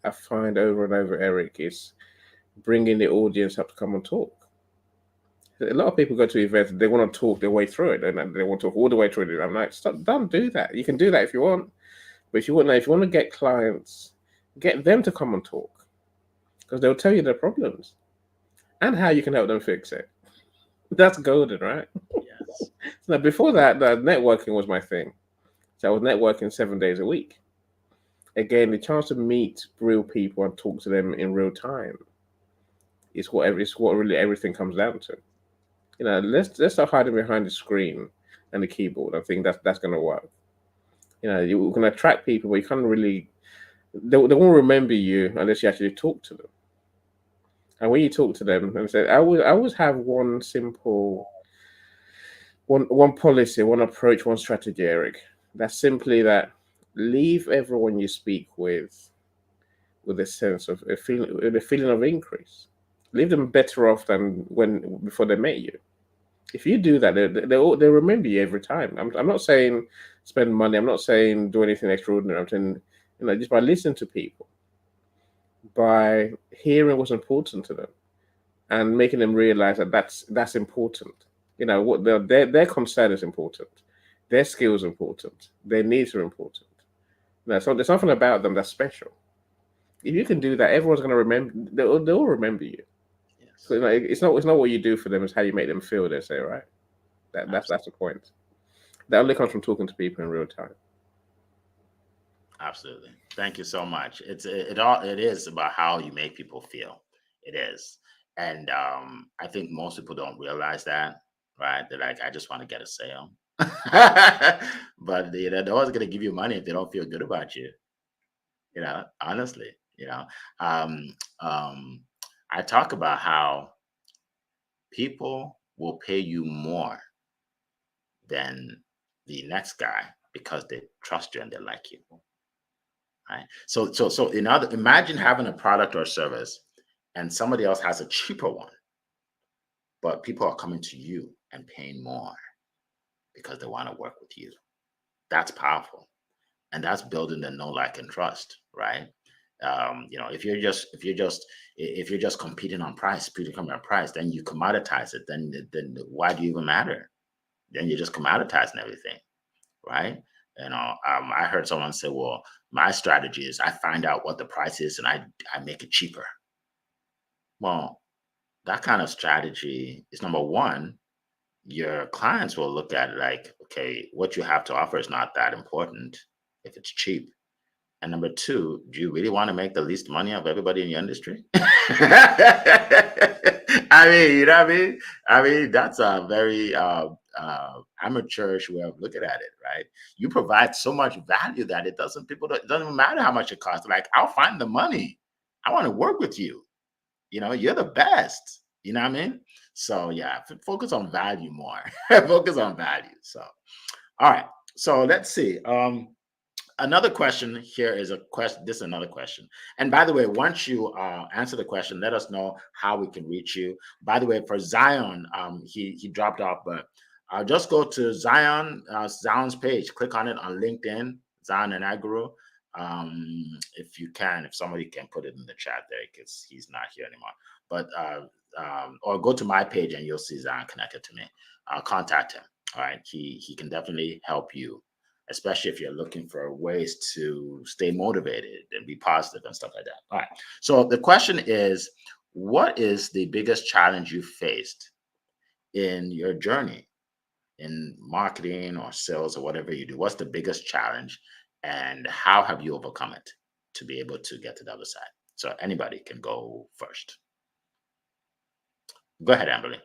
I find over and over, Eric, is bringing the audience up to come and talk. A lot of people go to events, they want to talk their way through it, and they want to talk all the way through it. I'm like, stop, don't do that. You can do that if you want, but if you want to get clients, get them to come and talk, because they'll tell you their problems and how you can help them fix it. That's golden, right? Yes. Now, before that, the networking was my thing. So I was networking 7 days a week. Again, the chance to meet real people and talk to them in real time is what really everything comes down to. Let's start hiding behind the screen and the keyboard. I think that's going to work. You can attract people, but you can't really. They won't remember you unless you actually talk to them. And when you talk to them and say, I always have one simple, one policy, one approach, one strategy, Eric. That's simply that: leave everyone you speak with a sense of a feeling of increase. Leave them better off than before they met you. If you do that, they'll remember you every time. I'm not saying spend money. I'm not saying do anything extraordinary. I'm saying, just by listening to people, by hearing what's important to them, and making them realize that that's important. What their concern is important, their skills are important, their needs are important. So there's something about them that's special. If you can do that, everyone's going to remember. They'll remember you. Yes. So it's not what you do for them; it's how you make them feel. They say, right? That's the point. That only comes from talking to people in real time. Absolutely. Thank you so much. It is about how you make people feel. It is. And I think most people don't realize that, right? They're like, I just want to get a sale. But they're always going to give you money if they don't feel good about you. Honestly, I talk about how people will pay you more than the next guy because they trust you and they like you. Right. So imagine having a product or service and somebody else has a cheaper one, but people are coming to you and paying more because they want to work with you. That's powerful. And that's building the know, like, and trust, right? If you're just competing on price, then you commoditize it. Then why do you even matter? Then you're just commoditizing everything, right? I heard someone say, well, my strategy is I find out what the price is and I make it cheaper. Well, that kind of strategy is, number one, your clients will look at it like, okay, what you have to offer is not that important if it's cheap. And number two, do you really want to make the least money of everybody in your industry? I mean, you know what I mean? I mean, that's a very amateurish way of looking at it, right? You provide so much value that it doesn't even matter how much it costs. Like, I'll find the money. I want to work with you. You're the best. You know what I mean? So yeah, focus on value more. Focus on value. So, all right. So let's see. Another question here is a question. This is another question. And by the way, once you answer the question, let us know how we can reach you. By the way, for Zion, he dropped off, but just go to Zion's page. Click on it on LinkedIn, Zion Enaguru. If you can, if somebody can put it in the chat there, because he's not here anymore. But or go to my page and you'll see Zion connected to me. Contact him. All right, he can definitely help you, especially if you're looking for ways to stay motivated and be positive and stuff like that. All right. So the question is, what is the biggest challenge you faced in your journey in marketing or sales or whatever you do? What's the biggest challenge and how have you overcome it to be able to get to the other side? So anybody can go first. Go ahead, Amberly.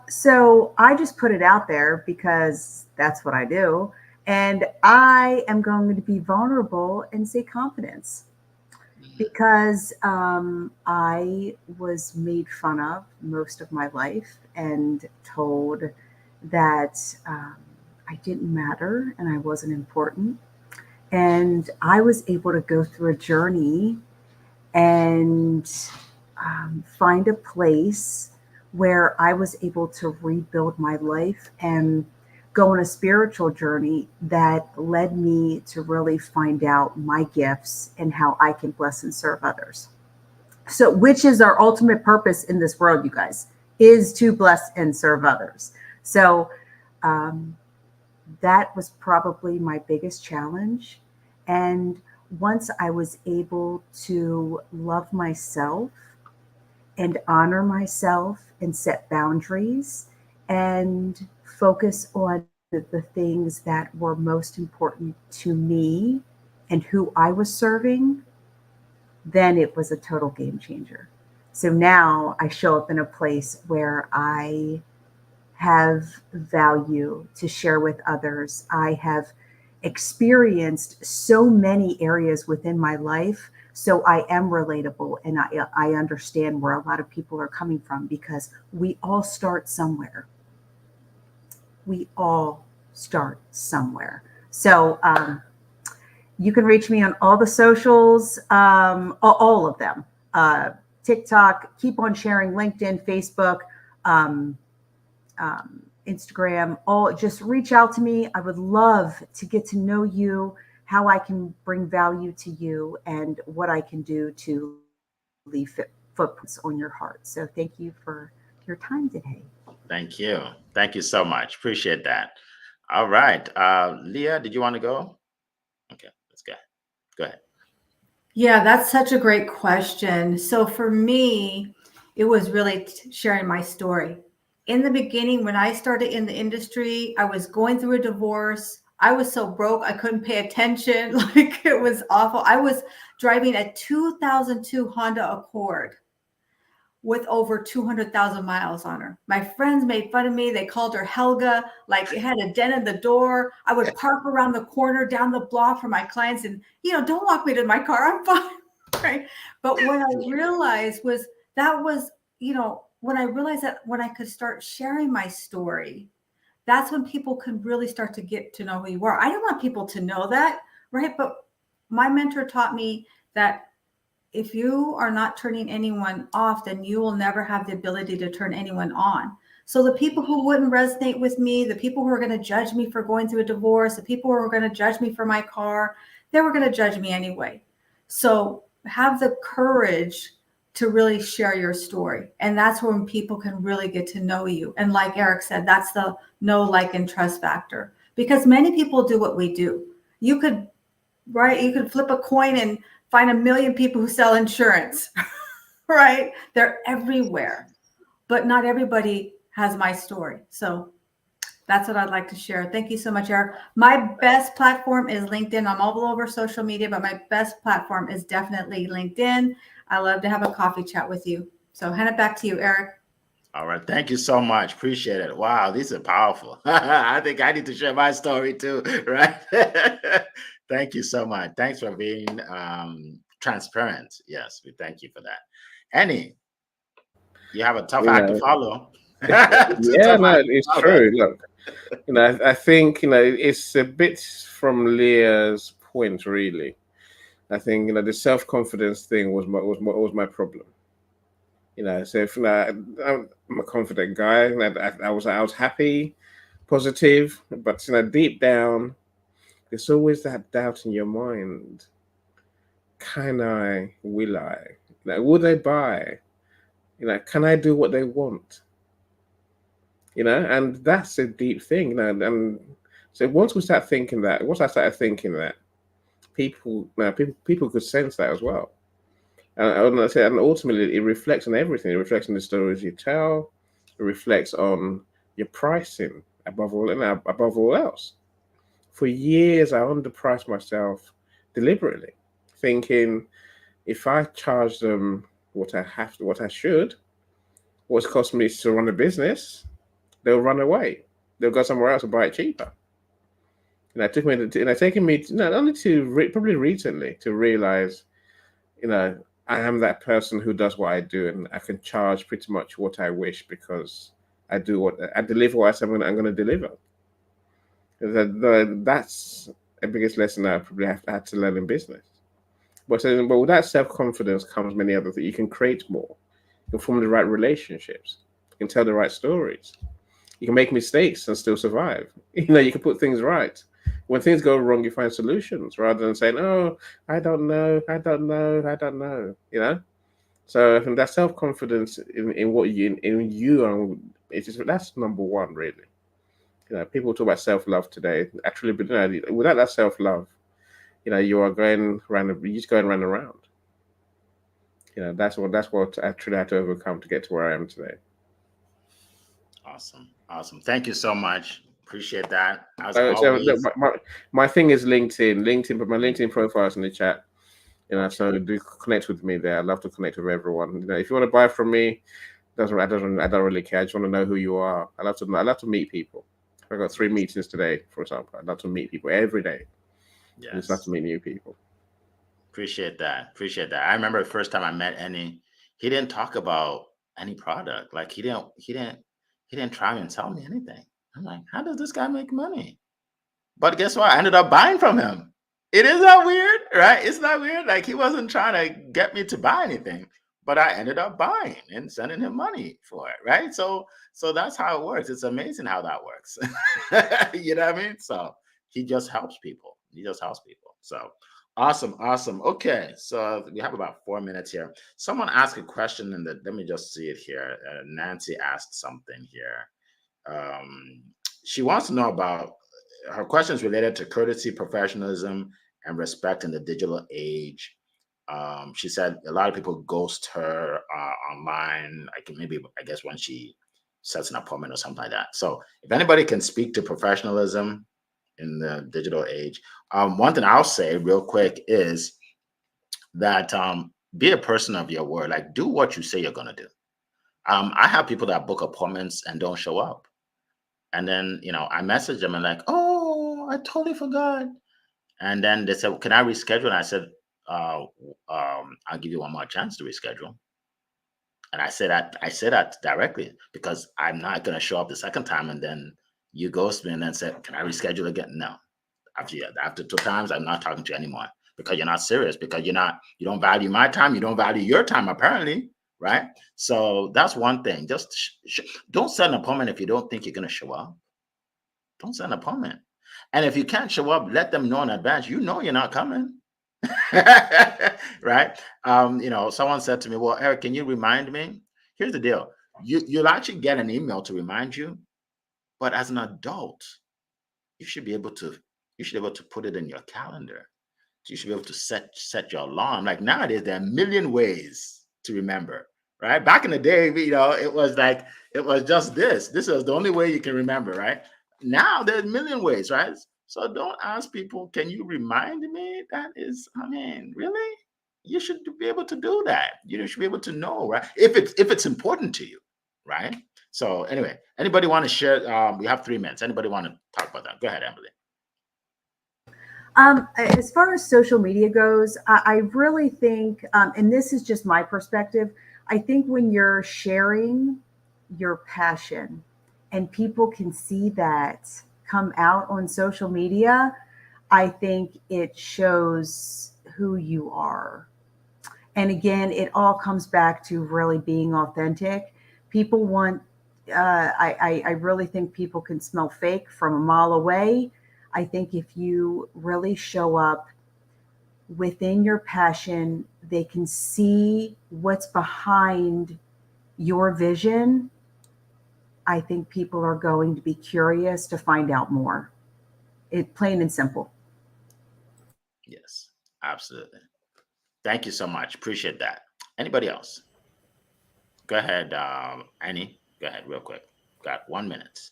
So I just put it out there because that's what I do. And I am going to be vulnerable and say confidence, because I was made fun of most of my life and told that I didn't matter and I wasn't important. And I was able to go through a journey and find a place where I was able to rebuild my life and go on a spiritual journey that led me to really find out my gifts and how I can bless and serve others. So, which is our ultimate purpose in this world, you guys, is to bless and serve others. So, that was probably my biggest challenge. And once I was able to love myself and honor myself and set boundaries and focus on the things that were most important to me and who I was serving, then it was a total game changer. So now I show up in a place where I have value to share with others. I have experienced so many areas within my life. So I am relatable, and I understand where a lot of people are coming from, because we all start somewhere. We all start somewhere. So you can reach me on all the socials, all of them. TikTok, keep on sharing, LinkedIn, Facebook, Instagram, all. Just reach out to me. I would love to get to know you, how I can bring value to you, and what I can do to leave footprints on your heart. So thank you for your time today. Thank you. Thank you so much. Appreciate that. All right. Leah, did you want to go? Okay, let's go. Go ahead. Yeah, that's such a great question. So for me, it was really sharing my story. In the beginning, when I started in the industry, I was going through a divorce. I was so broke, I couldn't pay attention. Like, it was awful. I was driving a 2002 Honda Accord with over 200,000 miles on her. My friends made fun of me. They called her Helga. Like, it had a dent in the door. I would park around the corner down the block for my clients and, don't walk me to my car. I'm fine. Right. But what I realized was when I realized that when I could start sharing my story, that's when people can really start to get to know who you are. I didn't want people to know that, right? But my mentor taught me that if you are not turning anyone off, then you will never have the ability to turn anyone on. So the people who wouldn't resonate with me, the people who are going to judge me for going through a divorce, the people who are going to judge me for my car, they were going to judge me anyway. So have the courage to really share your story. And that's when people can really get to know you. And like Eric said, that's the know, like, and trust factor. Because many people do what we do. You could flip a coin and find 1 million people who sell insurance, right? They're everywhere. But not everybody has my story. So that's what I'd like to share. Thank you so much, Eric. My best platform is LinkedIn. I'm all over social media, but my best platform is definitely LinkedIn. I love to have a coffee chat with you. So hand it back to you, Eric. All right. Thank you so much. Appreciate it. Wow, these are powerful. I think I need to share my story too, right? Thank you so much. Thanks for being transparent. Yes, we thank you for that. Annie, you have a tough act to follow. Yeah, no, it's true. Look, I think, it's a bit from Leah's point, really. I think, the self-confidence thing was my problem. So if I'm a confident guy, I was happy, positive, but deep down, there's always that doubt in your mind. Can I? Will I? Will they buy? Can I do what they want? And that's a deep thing. And so once I started thinking that, people could sense that as well. And ultimately, it reflects on everything. It reflects on the stories you tell. It reflects on your pricing above all else. For years, I underpriced myself deliberately, thinking if I charge them what I should, what's cost me to run a business, they'll run away. They'll go somewhere else and buy it cheaper. It took me probably recently to realize, I am that person who does what I do, and I can charge pretty much what I wish because I deliver what I said I'm going to deliver. That's the biggest lesson I probably had to learn in business. But with that self-confidence comes many other things. You can create more. You can form the right relationships. You can tell the right stories. You can make mistakes and still survive. You can put things right. When things go wrong, you find solutions rather than saying, "Oh, I don't know. So I think that self-confidence in what you are, it's just, that's number one, really. People talk about self-love today. Actually, but without that self-love, you are going round. You're just going round and round. That's what I truly had to overcome to get to where I am today. Awesome. Thank you so much. Appreciate that. As So always. my thing is LinkedIn, but my LinkedIn profile is in the chat. So do connect with me there. I love to connect with everyone. If you want to buy from me, I don't really care. I just want to know who you are. I love to meet people. I got 3 meetings today, for example. I'd love to meet people every day. Yes. It's love to meet new people. Appreciate that. I remember the first time I met Annie, he didn't talk about any product. Like he didn't try and tell me anything. I'm like, how does this guy make money? But guess what? I ended up buying from him. It is not weird, right? It's not weird. Like he wasn't trying to get me to buy anything, but I ended up buying and sending him money for it, right? So that's how it works. It's amazing how that works. You know what I mean? So he just helps people. So awesome. Okay, so we have about 4 minutes here. Someone asked a question let me just see it here. Nancy asked something here. She wants to know about her questions related to courtesy, professionalism, and respect in the digital age. She said a lot of people ghost her online. I guess when she sets an appointment or something like that. So if anybody can speak to professionalism in the digital age, one thing I'll say real quick is that be a person of your word. Like do what you say you're going to do. I have people that book appointments and don't show up. And then, I message them and like, oh, I totally forgot. And then they said, can I reschedule? And I said, I'll give you one more chance to reschedule. And I said that directly because I'm not going to show up the second time. And then you ghost me and then said, can I reschedule again? No. After 2 times, I'm not talking to you anymore because you're not serious, because you don't value my time. You don't value your time, apparently. Right. So that's one thing. Just don't set an appointment if you don't think you're going to show up. Don't set an appointment. And if you can't show up, let them know in advance. You're not coming. Right. Someone said to me, well, Eric, can you remind me? Here's the deal. You'll actually get an email to remind you. But as an adult, you should be able to put it in your calendar. You should be able to set your alarm. Like nowadays, there are a million ways to remember. Right. Back in the day, it was just this. This was the only way you can remember. Right. Now there's a million ways. Right. So don't ask people, can you remind me? That is, really? You should be able to do that. You should be able to know, right? If it's important to you, right? So anyway, anybody want to share? We have 3 minutes. Anybody want to talk about that? Go ahead, Emily. As far as social media goes, I really think, and this is just my perspective, I think when you're sharing your passion and people can see that come out on social media, I think it shows who you are. And again, it all comes back to really being authentic. People want, I really think people can smell fake from a mile away. I think if you really show up within your passion, they can see what's behind your vision. I think people are going to be curious to find out more. It's plain and simple. Yes, absolutely. Thank you so much. Appreciate that. Anybody else? Go ahead, Annie. Go ahead real quick. Got 1 minute.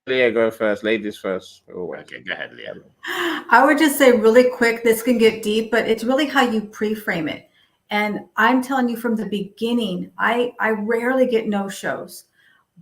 Leah, go first. Ladies first. Always. Okay, go ahead, Leah. I would just say really quick, this can get deep, but it's really how you pre-frame it. And I'm telling you from the beginning, I rarely get no-shows,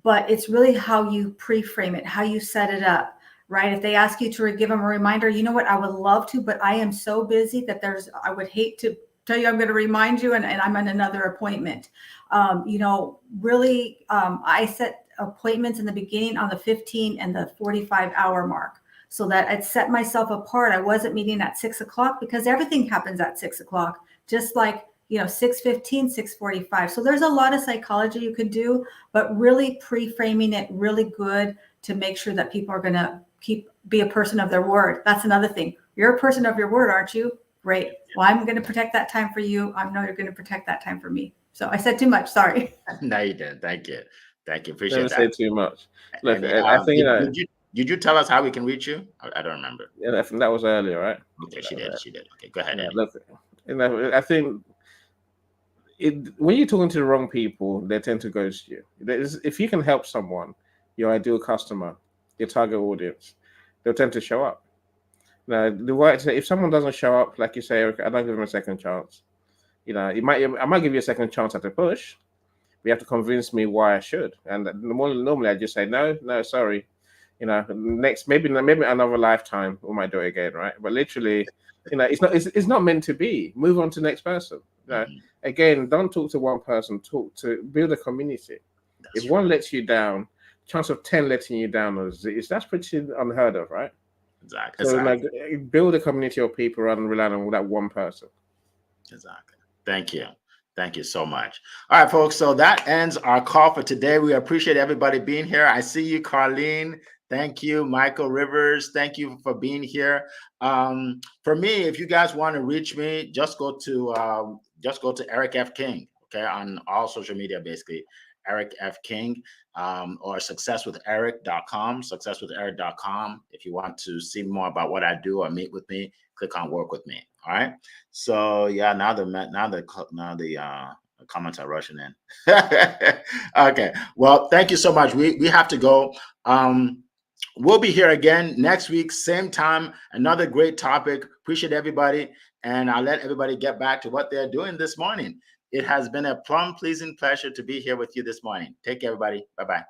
but it's really how you pre-frame it, how you set it up, right? If they ask you to give them a reminder, you know what, I would love to, but I am so busy that I would hate to tell you I'm going to remind you and I'm on another appointment. Really, I set appointments in the beginning on the 15 and the 45-hour mark so that I'd set myself apart. I wasn't meeting at 6 o'clock because everything happens at 6 o'clock, just like 6:15, 6:45. So there's a lot of psychology you could do, but really pre-framing it really good to make sure that people are going to be a person of their word. That's another thing. You're a person of your word, aren't you? Great. Well, I'm going to protect that time for you. I know you're going to protect that time for me. So I said too much. Sorry. No, you didn't. Thank you. Never Appreciate say that. too much. Look, And, I think did you tell us how we can reach you? I don't remember. yeah, I think that was earlier, right? Okay, she did. Okay, go ahead. Yeah, Eddie. look, I think when you're talking to the wrong people, they tend to ghost you. If you can help someone, your ideal customer, your target audience, they'll tend to show up. Now, if someone doesn't show up, like you say, I don't give them a second chance. I might give you a second chance at a push. But you have to convince me why I should. And normally I just say no, sorry. Next maybe another lifetime we might do it again, right? But literally, it's not meant to be. Move on to the next person. Again, don't talk to one person. Talk to build a community. If one lets you down, chance of 10 letting you down that's pretty unheard of, right? Exactly. So build a community of people rather than relying on that one person. Exactly. Thank you. Thank you so much. All right, folks. So that ends our call for today. We appreciate everybody being here. I see you, Carlene. Thank you, Michael Rivers. Thank you for being here. For me, if you guys want to reach me, just go to Eric F. King. Okay, on all social media, basically. Eric F. King, or successwitheric.com, successwitheric.com. If you want to see more about what I do or meet with me, click on work with me. All right. So yeah, now the comments are rushing in. Okay. Well, thank you so much. We have to go. We'll be here again next week, same time, another great topic. Appreciate everybody. And I'll let everybody get back to what they're doing this morning. It has been a plum pleasing pleasure to be here with you this morning. Take care, everybody. Bye-bye.